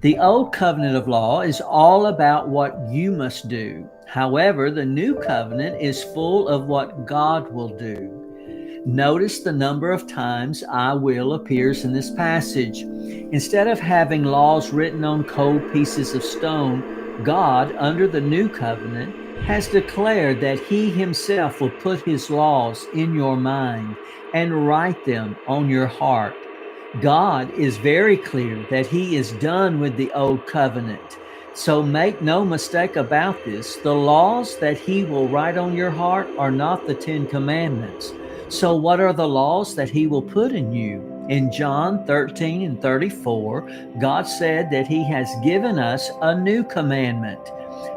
The old covenant of law is all about what you must do. However, the new covenant is full of what God will do. Notice the number of times "I will" appears in this passage. Instead of having laws written on cold pieces of stone, God, under the new covenant, has declared that He Himself will put His laws in your mind and write them on your heart. God is very clear that He is done with the old covenant. So make no mistake about this. The laws that He will write on your heart are not the 10 Commandments. So what are the laws that He will put in you? In John 13 and 34, God said that He has given us a new commandment,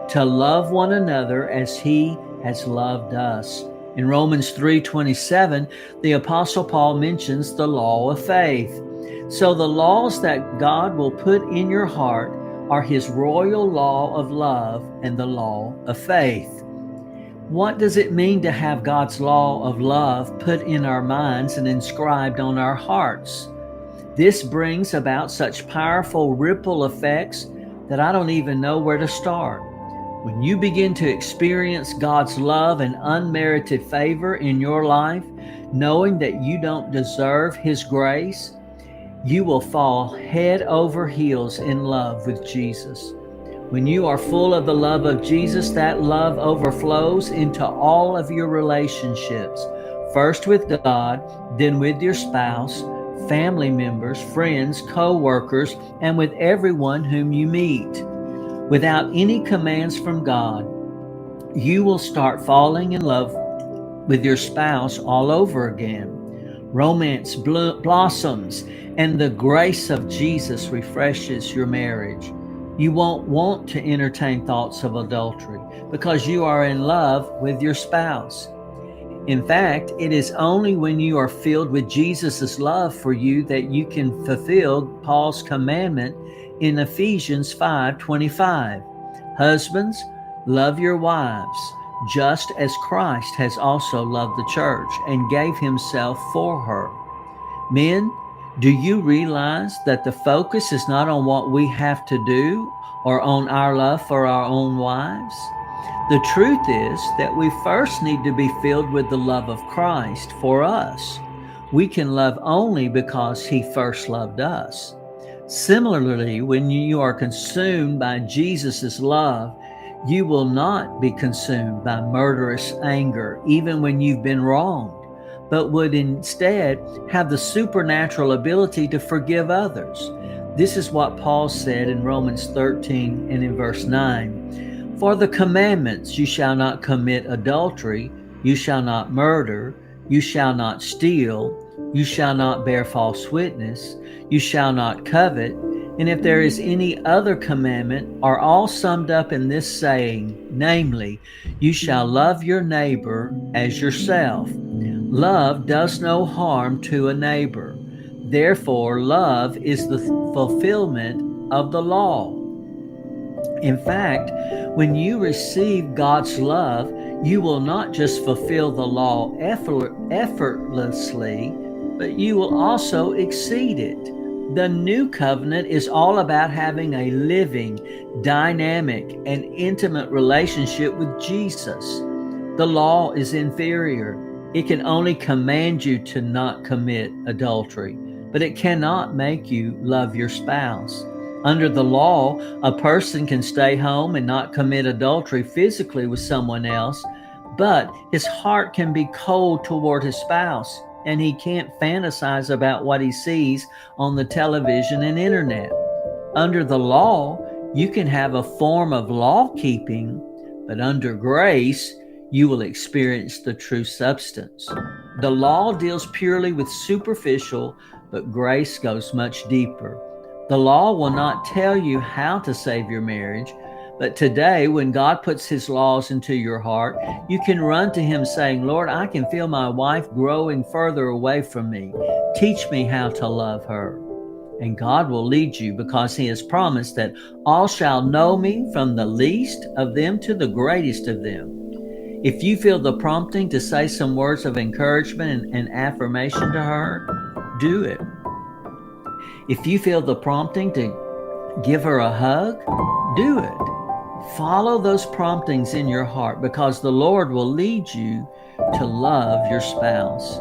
to love one another as He has loved us. In Romans 3:27, the Apostle Paul mentions the law of faith. So the laws that God will put in your heart are His royal law of love and the law of faith. What does it mean to have God's law of love put in our minds and inscribed on our hearts? This brings about such powerful ripple effects that I don't even know where to start. When you begin to experience God's love and unmerited favor in your life, knowing that you don't deserve His grace, you will fall head over heels in love with Jesus. When you are full of the love of Jesus, that love overflows into all of your relationships, first with God, then with your spouse, family members, friends, co-workers, and with everyone whom you meet. Without any commands from God, you will start falling in love with your spouse all over again. Romance blossoms, and the grace of Jesus refreshes your marriage. You won't want to entertain thoughts of adultery because you are in love with your spouse. In fact, it is only when you are filled with Jesus' love for you that you can fulfill Paul's commandment in Ephesians 5:25. Husbands, love your wives, just as Christ has also loved the church and gave Himself for her. Men, do you realize that the focus is not on what we have to do or on our love for our own wives? The truth is that we first need to be filled with the love of Christ for us. We can love only because He first loved us. Similarly, when you are consumed by Jesus' love, you will not be consumed by murderous anger, even when you've been wronged, but would instead have the supernatural ability to forgive others. This is what Paul said in Romans 13 and in verse 9. For the commandments, you shall not commit adultery, you shall not murder, you shall not steal, you shall not bear false witness, you shall not covet, and if there is any other commandment, are all summed up in this saying, namely, you shall love your neighbor as yourself. Love does no harm to a neighbor. Therefore, love is the fulfillment of the law. In fact, when you receive God's love, you will not just fulfill the law effortlessly, but you will also exceed it. The new covenant is all about having a living, dynamic, and intimate relationship with Jesus. The law is inferior. It can only command you to not commit adultery, but it cannot make you love your spouse. Under the law, a person can stay home and not commit adultery physically with someone else, but his heart can be cold toward his spouse, and he can't fantasize about what he sees on the television and internet. Under the law, you can have a form of law keeping, but under grace, you will experience the true substance. The law deals purely with superficial, but grace goes much deeper. The law will not tell you how to save your marriage, but today, when God puts His laws into your heart, you can run to Him saying, Lord, I can feel my wife growing further away from me. Teach me how to love her. And God will lead you because He has promised that all shall know me, from the least of them to the greatest of them. If you feel the prompting to say some words of encouragement and affirmation to her, do it. If you feel the prompting to Give her a hug? Do it. Follow those promptings in your heart because the Lord will lead you to love your spouse.